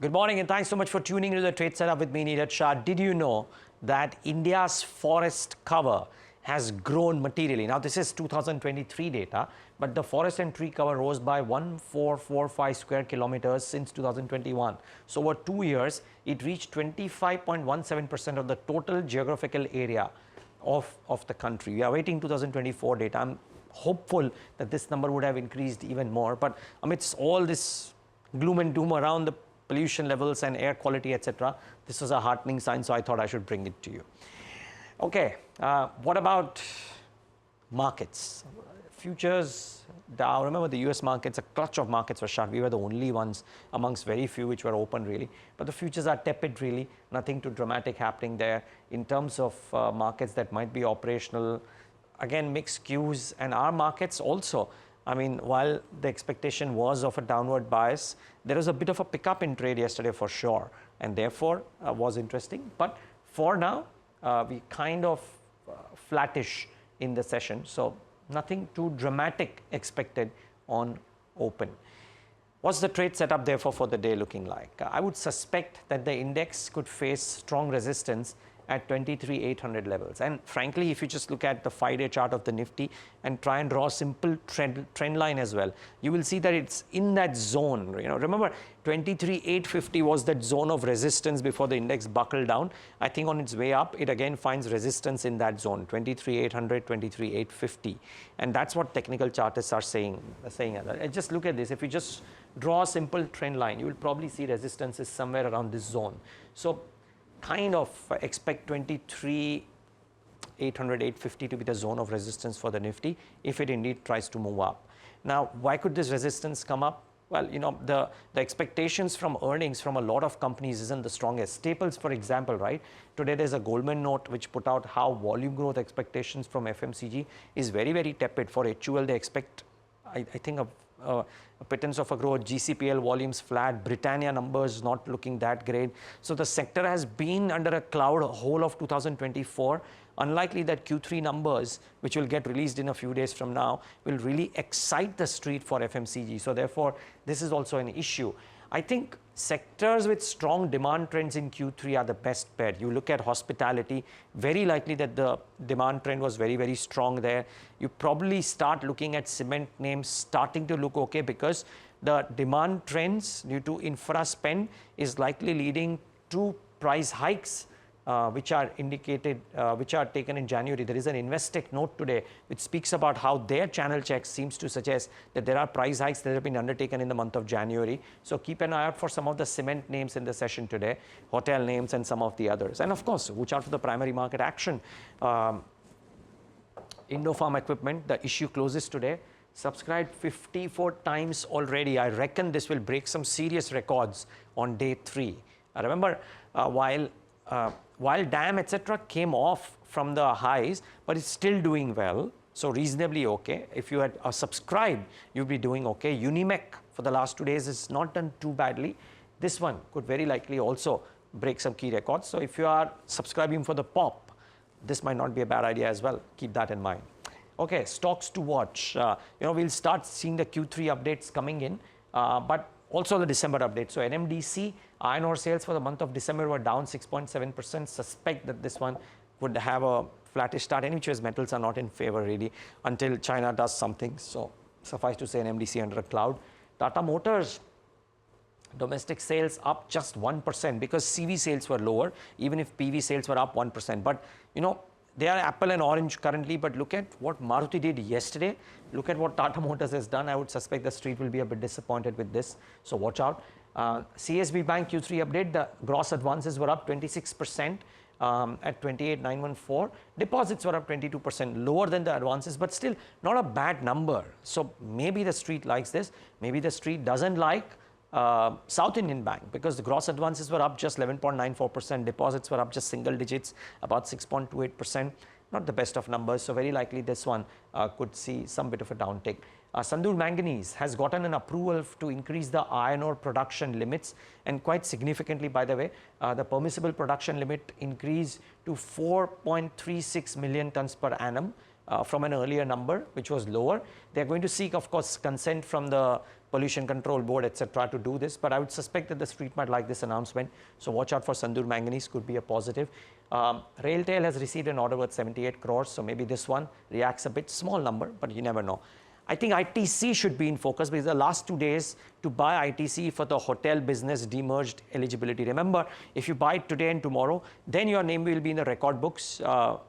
Good morning and thanks so much for tuning into the Trade Setup with me, Niraj Shah. Did you know that India's forest cover has grown materially? Now, this is 2023 data, but the forest and tree cover rose by 1445 square kilometers since 2021. So, over 2 years, it reached 25.17% of the total geographical area of the country. We are waiting 2024 data. I'm hopeful that this number would have increased even more, but amidst all this gloom and doom around the pollution levels and air quality, etc., this was a heartening sign, so I thought I should bring it to you. Okay, what about markets? Futures down. Remember, the US markets, a clutch of markets were shut. We were the only ones amongst very few which were open, really. But the futures are tepid, really. Nothing too dramatic happening there. In terms of markets that might be operational, again, mixed cues. And our markets also, I mean, while the expectation was of a downward bias, there was a bit of a pickup in trade yesterday for sure, and therefore was interesting. But for now, we kind of flattish in the session, so nothing too dramatic expected on open. What's the trade setup therefore for the day looking like? I would suspect that the index could face strong resistance at 23,800 levels. And frankly, if you just look at the 5-day chart of the Nifty and try and draw a simple trend line as well, you will see that it's in that zone. Remember, 23,850 was that zone of resistance before the index buckled down. I think on its way up, it again finds resistance in that zone, 23,800, 23,850. And that's what technical chartists are saying. Just look at this. If you just draw a simple trend line, you will probably see resistance is somewhere around this zone. So kind of expect 23,800, 850 to be the zone of resistance for the Nifty if it indeed tries to move up. Now, why could this resistance come up? Well, the expectations from earnings from a lot of companies isn't the strongest. Staples, for example, right? Today there's a Goldman note which put out how volume growth expectations from FMCG is very, very tepid. For HUL, they expect, I think, a pittance of a growth, GCPL volumes flat, Britannia numbers not looking that great. So the sector has been under a cloud whole of 2024. Unlikely that Q3 numbers, which will get released in a few days from now, will really excite the street for FMCG. So therefore, this is also an issue. I think sectors with strong demand trends in Q3 are the best bet. You look at hospitality, very likely that the demand trend was very, very strong there. You probably start looking at cement names starting to look okay because the demand trends due to infra spend is likely leading to price hikes, which are indicated, which are taken in January. There is an Investec note today which speaks about how their channel checks seems to suggest that there are price hikes that have been undertaken in the month of January. So keep an eye out for some of the cement names in the session today, hotel names and some of the others. And of course, watch out for the primary market action. Indofarm Equipment, the issue closes today. Subscribed 54 times already. I reckon this will break some serious records on day 3. Remember, while DAM, etc., came off from the highs, but it's still doing well, so reasonably okay. If you had subscribed, you'd be doing okay. Unimec for the last 2 days is not done too badly. This one could very likely also break some key records. So if you are subscribing for the pop, this might not be a bad idea as well. Keep that in mind. Okay, stocks to watch. We'll start seeing the Q3 updates coming in, but also the December update. So NMDC, iron ore sales for the month of December were down 6.7%. Suspect that this one would have a flattish start. Any which ways, metals are not in favor really until China does something. So suffice to say, NMDC under a cloud. Tata Motors, domestic sales up just 1% because CV sales were lower, even if PV sales were up 1%. But they are apple and orange currently, but look at what Maruti did yesterday. Look at what Tata Motors has done. I would suspect the street will be a bit disappointed with this. So watch out. CSB Bank Q3 update, the gross advances were up 26% at 28,914. Deposits were up 22%, lower than the advances, but still not a bad number. So maybe the street likes this. Maybe the street doesn't like South Indian Bank because the gross advances were up just 11.94%, deposits were up just single digits, about 6.28%, not the best of numbers. So very likely this one could see some bit of a downtick. Sandur Manganese has gotten an approval to increase the iron ore production limits, and quite significantly, by the way, the permissible production limit increased to 4.36 million tons per annum from an earlier number, which was lower. They're going to seek, of course, consent from the Pollution Control Board, etc., to do this. But I would suspect that the street might like this announcement. So watch out for Sandur Manganese, could be a positive. Railtel has received an order worth 78 crores. So maybe this one reacts a bit, small number, but you never know. I think ITC should be in focus because the last 2 days to buy ITC for the hotel business demerged eligibility. Remember, if you buy it today and tomorrow, then your name will be in the record books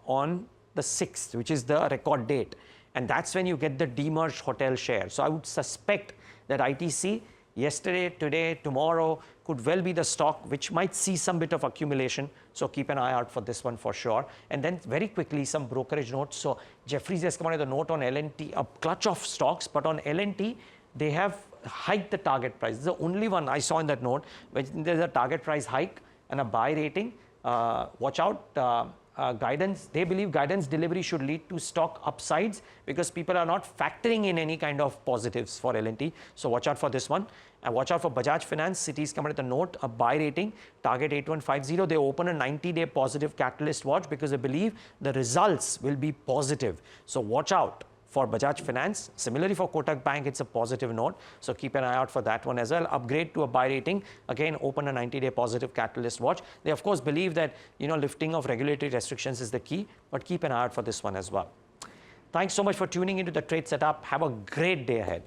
on the 6th, which is the record date. And that's when you get the demerged hotel share. So I would suspect that ITC yesterday, today, tomorrow could well be the stock which might see some bit of accumulation. So keep an eye out for this one for sure. And then very quickly, some brokerage notes. So Jefferies has come out with a note on L&T, a clutch of stocks, but on L&T, they have hiked the target price. This is the only one I saw in that note, which there's a target price hike and a buy rating. Watch out. Guidance, they believe guidance delivery should lead to stock upsides because people are not factoring in any kind of positives for L&T. So watch out for this one. And watch out for Bajaj Finance. City's come with a note, a buy rating, target 8150. They open a 90-day positive catalyst watch because they believe the results will be positive. So watch out for Bajaj Finance. Similarly for Kotak Bank, it's a positive note. So keep an eye out for that one as well. Upgrade to a buy rating. Again, open a 90-day positive catalyst watch. They, of course, believe that, lifting of regulatory restrictions is the key, but keep an eye out for this one as well. Thanks so much for tuning into the Trade Setup. Have a great day ahead.